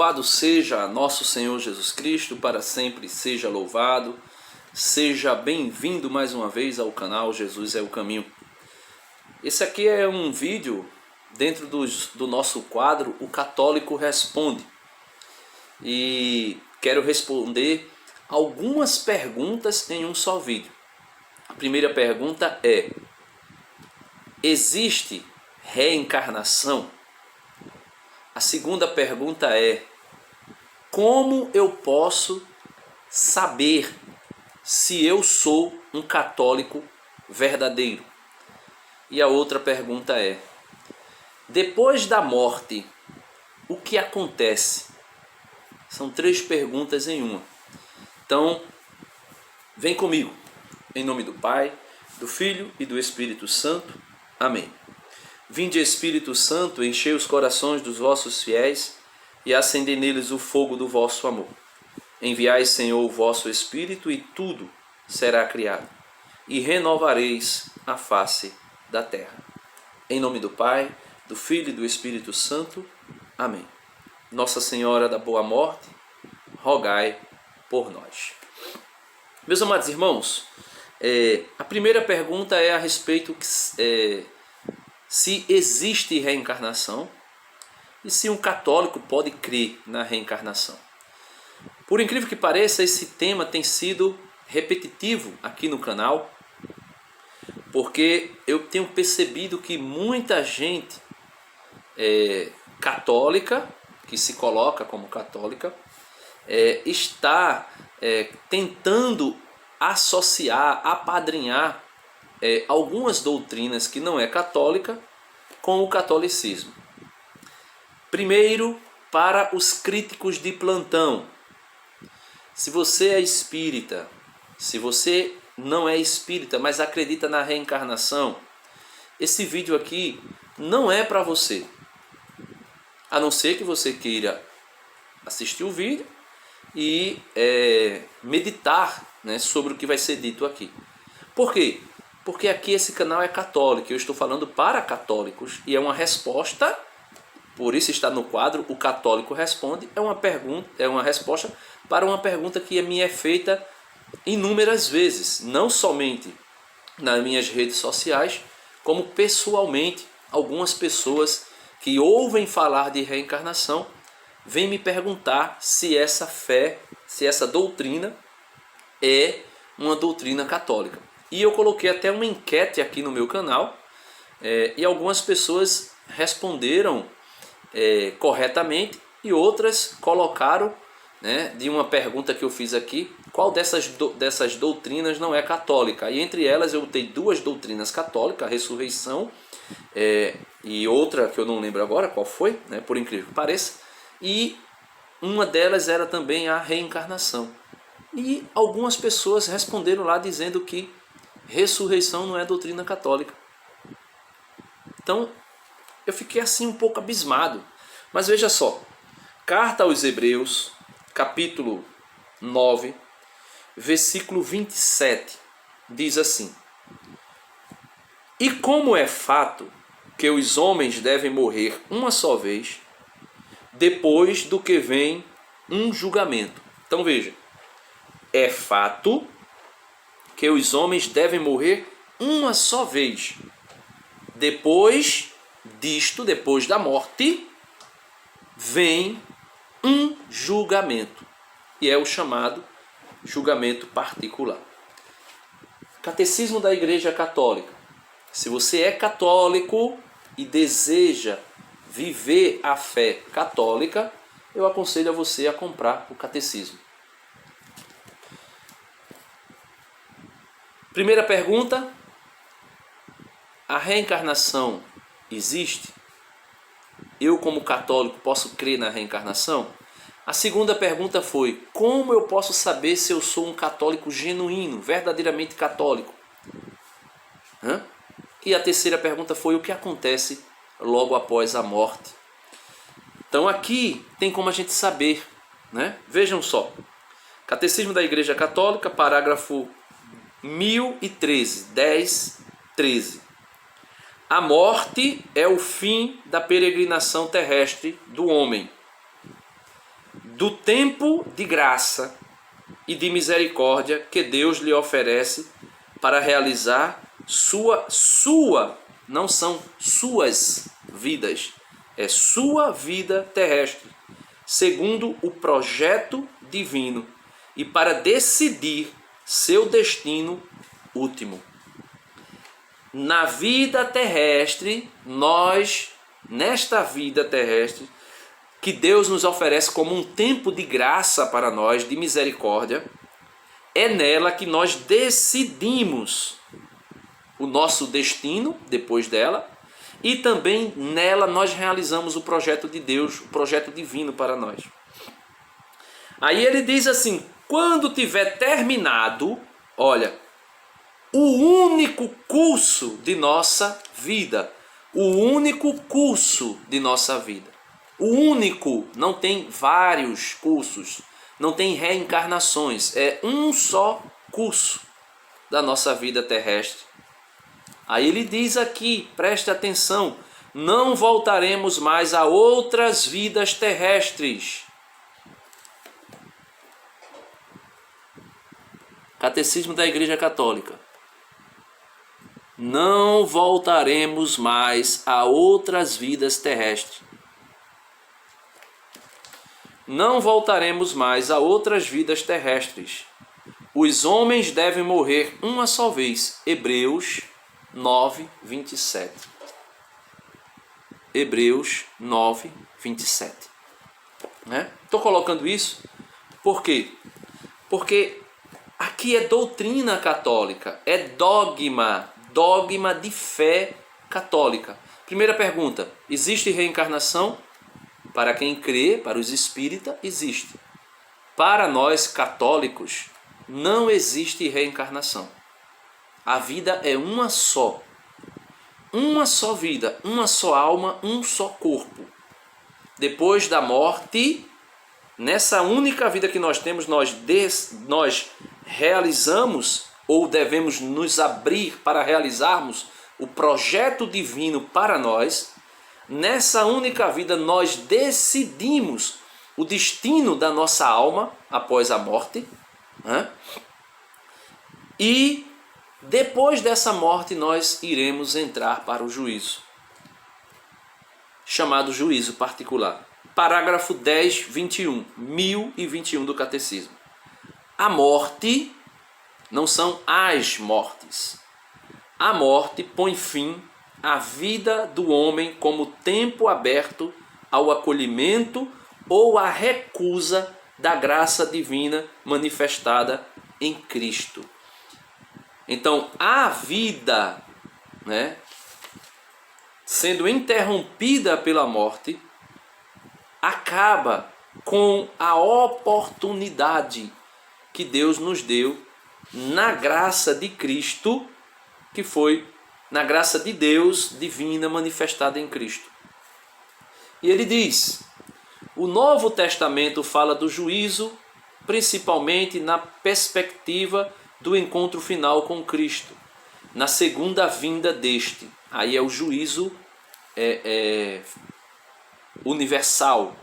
Louvado seja nosso Senhor Jesus Cristo, para sempre seja louvado. Seja bem-vindo mais uma vez ao canal Jesus é o Caminho. Esse aqui é um vídeo dentro do nosso quadro O Católico Responde. E quero responder algumas perguntas em um só vídeo. A primeira pergunta é: existe reencarnação? A segunda pergunta é: como eu posso saber se eu sou um católico verdadeiro? E a outra pergunta é: depois da morte, o que acontece? São três perguntas em uma. Então, vem comigo. Em nome do Pai, do Filho e do Espírito Santo. Amém. Vinde, Espírito Santo, enchei os corações dos vossos fiéis e acendei neles o fogo do vosso amor. Enviai, Senhor, o vosso Espírito e tudo será criado, e renovareis a face da terra. Em nome do Pai, do Filho e do Espírito Santo. Amém. Nossa Senhora da Boa Morte, rogai por nós. Meus amados irmãos, a primeira pergunta é a respeito se existe reencarnação e se um católico pode crer na reencarnação. Por incrível que pareça, esse tema tem sido repetitivo aqui no canal, porque eu tenho percebido que muita gente católica, que se coloca como católica, está tentando associar, apadrinhar algumas doutrinas que não é católica com o catolicismo. Primeiro, para os críticos de plantão: se você é espírita, se você não é espírita, mas acredita na reencarnação, esse vídeo aqui não é para você. A não ser que você queira assistir o vídeo e meditar, né, sobre o que vai ser dito aqui. Por quê? Porque aqui esse canal é católico, eu estou falando para católicos e é uma resposta, por isso está no quadro O Católico Responde, é uma resposta para uma pergunta que me é feita inúmeras vezes, não somente nas minhas redes sociais, como pessoalmente. Algumas pessoas que ouvem falar de reencarnação vêm me perguntar se essa fé, se essa doutrina é uma doutrina católica. E eu coloquei até uma enquete aqui no meu canal, e algumas pessoas responderam corretamente e outras colocaram, né, de uma pergunta que eu fiz aqui, qual dessas doutrinas não é católica. E entre elas eu botei duas doutrinas católicas: a ressurreição e outra que eu não lembro agora qual foi, né, por incrível que pareça, e uma delas era também a reencarnação. E algumas pessoas responderam lá dizendo que ressurreição não é doutrina católica. Então eu fiquei assim um pouco abismado. Mas veja só, Carta aos Hebreus, capítulo 9, versículo 27, diz assim: e como é fato que os homens devem morrer uma só vez, depois do que vem um julgamento. Então veja, é fato que os homens devem morrer uma só vez. Depois disto, depois da morte, vem um julgamento. E é o chamado julgamento particular. Catecismo da Igreja Católica. Se você é católico e deseja viver a fé católica, eu aconselho a você a comprar o catecismo. Primeira pergunta: a reencarnação existe? Eu, como católico, posso crer na reencarnação? A segunda pergunta foi: como eu posso saber se eu sou um católico genuíno, verdadeiramente católico? E a terceira pergunta foi: o que acontece logo após a morte? Então aqui tem como a gente saber, né? Vejam só, Catecismo da Igreja Católica, parágrafo 1013, 10:13. A morte é o fim da peregrinação terrestre do homem. do tempo de graça e de misericórdia que Deus lhe oferece para realizar sua, não são suas vidas, é sua vida terrestre, segundo o projeto divino, e para decidir seu destino último. Na vida terrestre, nesta vida terrestre, que Deus nos oferece como um tempo de graça para nós, de misericórdia, é nela que nós decidimos o nosso destino depois dela, e também nela nós realizamos o projeto de Deus, o projeto divino para nós. Aí ele diz assim, quando tiver terminado, olha, o único curso de nossa vida, o único curso de nossa vida, o único, não tem vários cursos, não tem reencarnações, é um só curso da nossa vida terrestre. Aí ele diz aqui, preste atenção, não voltaremos mais a outras vidas terrestres. Catecismo da Igreja Católica. Não voltaremos mais a outras vidas terrestres. Não voltaremos mais a outras vidas terrestres. Os homens devem morrer uma só vez. Hebreus 9, 27. Hebreus 9, 27. Estou colocando isso por quê? Porque aqui é doutrina católica, é dogma de fé católica. Primeira pergunta, existe reencarnação? Para quem crê, para os espíritas, existe. Para nós católicos, não existe reencarnação. A vida é uma só vida, uma só alma, um só corpo. Depois da morte, nessa única vida que nós temos, nós realizamos ou devemos nos abrir para realizarmos o projeto divino para nós. Nessa única vida nós decidimos o destino da nossa alma após a morte, e depois dessa morte nós iremos entrar para o juízo, chamado juízo particular. Parágrafo 10, 21, 1021 do Catecismo. A morte não são as mortes. A morte põe fim à vida do homem como tempo aberto ao acolhimento ou à recusa da graça divina manifestada em Cristo. Então, a vida, sendo interrompida pela morte, acaba com a oportunidade que Deus nos deu na graça de Cristo, que foi na graça de Deus divina manifestada em Cristo. E ele diz, o Novo Testamento fala do juízo, principalmente na perspectiva do encontro final com Cristo, na segunda vinda deste. Aí é o juízo universal.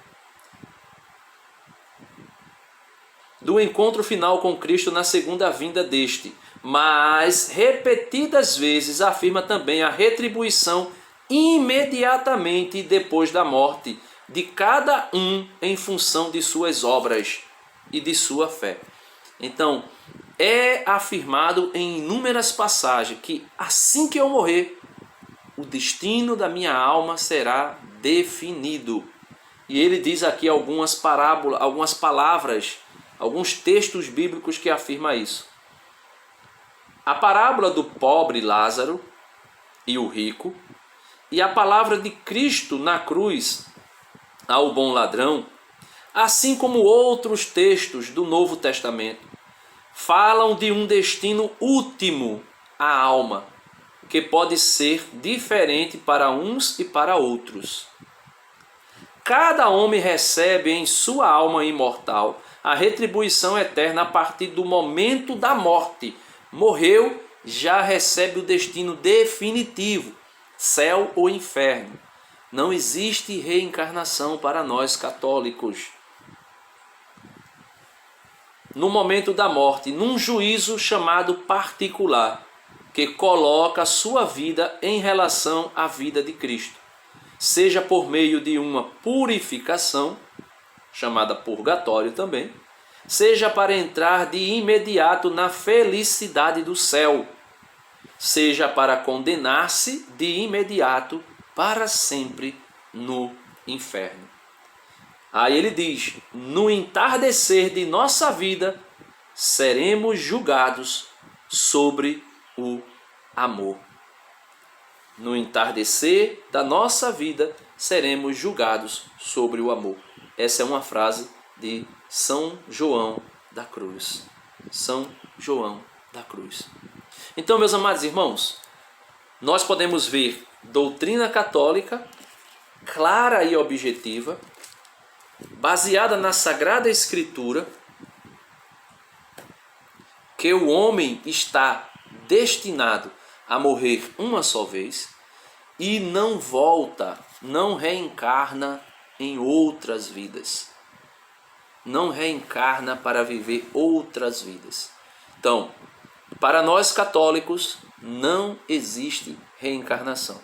Do encontro final com Cristo na segunda vinda deste. Mas repetidas vezes afirma também a retribuição imediatamente depois da morte de cada um em função de suas obras e de sua fé. Então, é afirmado em inúmeras passagens que assim que eu morrer, o destino da minha alma será definido. E ele diz aqui algumas parábolas, algumas palavras, alguns textos bíblicos que afirmam isso. A parábola do pobre Lázaro e o rico, e a palavra de Cristo na cruz ao bom ladrão, assim como outros textos do Novo Testamento, falam de um destino último à alma, que pode ser diferente para uns e para outros. Cada homem recebe em sua alma imortal a retribuição eterna a partir do momento da morte. Morreu, já recebe o destino definitivo, céu ou inferno. Não existe reencarnação para nós católicos. no momento da morte, num juízo chamado particular, que coloca a sua vida em relação à vida de Cristo, seja por meio de uma purificação, chamada purgatório também, seja para entrar de imediato na felicidade do céu, seja para condenar-se de imediato para sempre no inferno. Aí ele diz: no entardecer de nossa vida, seremos julgados sobre o amor. No entardecer da nossa vida, seremos julgados sobre o amor. Essa é uma frase de São João da Cruz. São João da Cruz. Então, meus amados irmãos, nós podemos ver doutrina católica clara e objetiva, baseada na Sagrada Escritura, que o homem está destinado a morrer uma só vez e não volta, não reencarna em outras vidas. Não reencarna para viver outras vidas. Então, para nós católicos, não existe reencarnação.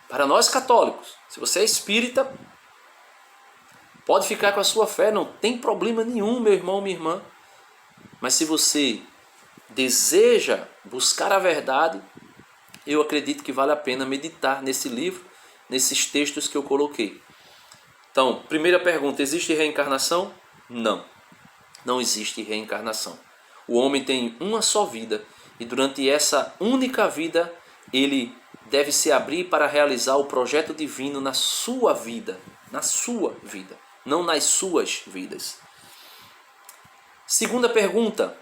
Para nós católicos, se você é espírita, pode ficar com a sua fé, não tem problema nenhum, meu irmão, minha irmã. Mas se você deseja buscar a verdade, eu acredito que vale a pena meditar nesse livro, nesses textos que eu coloquei. Então, primeira pergunta, existe reencarnação? Não, não existe reencarnação. O homem tem uma só vida e durante essa única vida ele deve se abrir para realizar o projeto divino na sua vida, não nas suas vidas. Segunda pergunta,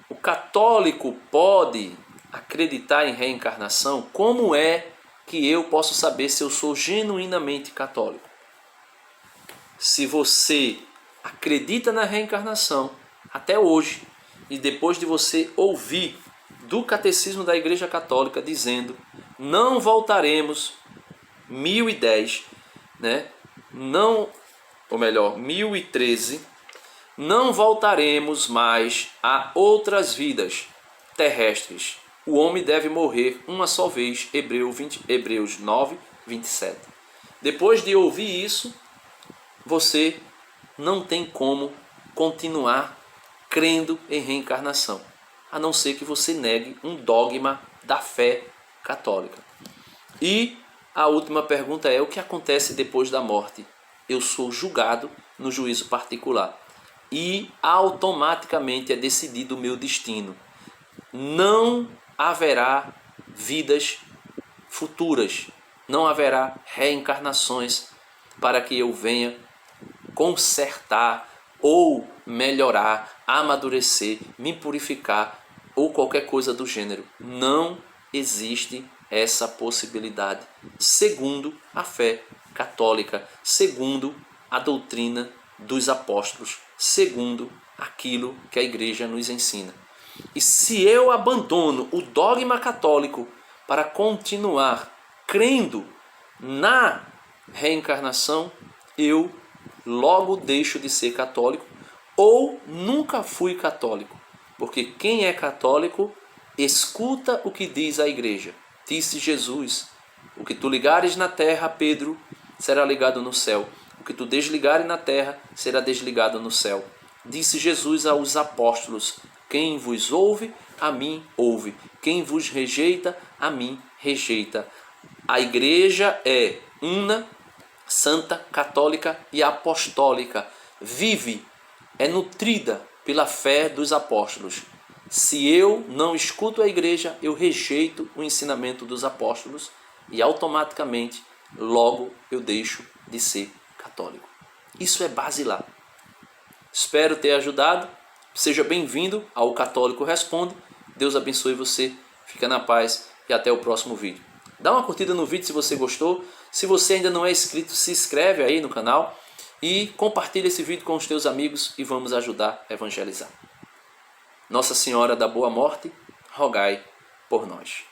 o católico pode acreditar em reencarnação? Como é que eu posso saber se eu sou genuinamente católico? Se você acredita na reencarnação até hoje e depois de você ouvir do Catecismo da Igreja Católica dizendo não voltaremos 1010, não, ou melhor, 1013, não voltaremos mais a outras vidas terrestres. O homem deve morrer uma só vez, Hebreus 9, 27. Depois de ouvir isso, você não tem como continuar crendo em reencarnação, a não ser que você negue um dogma da fé católica. E a última pergunta é: o que acontece depois da morte? Eu sou julgado no juízo particular e automaticamente é decidido o meu destino. Não haverá vidas futuras, não haverá reencarnações para que eu venha consertar ou melhorar, amadurecer, me purificar ou qualquer coisa do gênero. Não existe essa possibilidade, segundo a fé católica, segundo a doutrina dos apóstolos, segundo aquilo que a igreja nos ensina. E se eu abandono o dogma católico para continuar crendo na reencarnação, eu logo deixo de ser católico ou nunca fui católico. Porque quem é católico escuta o que diz a igreja. Disse Jesus: o que tu ligares na terra, Pedro, será ligado no céu. O que tu desligares na terra, será desligado no céu. Disse Jesus aos apóstolos: quem vos ouve, a mim ouve. Quem vos rejeita, a mim rejeita. A igreja é una, santa, católica e apostólica. Vive, é nutrida pela fé dos apóstolos. Se eu não escuto a igreja, eu rejeito o ensinamento dos apóstolos e automaticamente, logo, eu deixo de ser católico. Isso é basilar. Espero ter ajudado. Seja bem-vindo ao Católico Responde. Deus abençoe você. Fica na paz e até o próximo vídeo. Dá uma curtida no vídeo se você gostou. Se você ainda não é inscrito, se inscreve aí no canal e compartilha esse vídeo com os teus amigos e vamos ajudar a evangelizar. Nossa Senhora da Boa Morte, rogai por nós.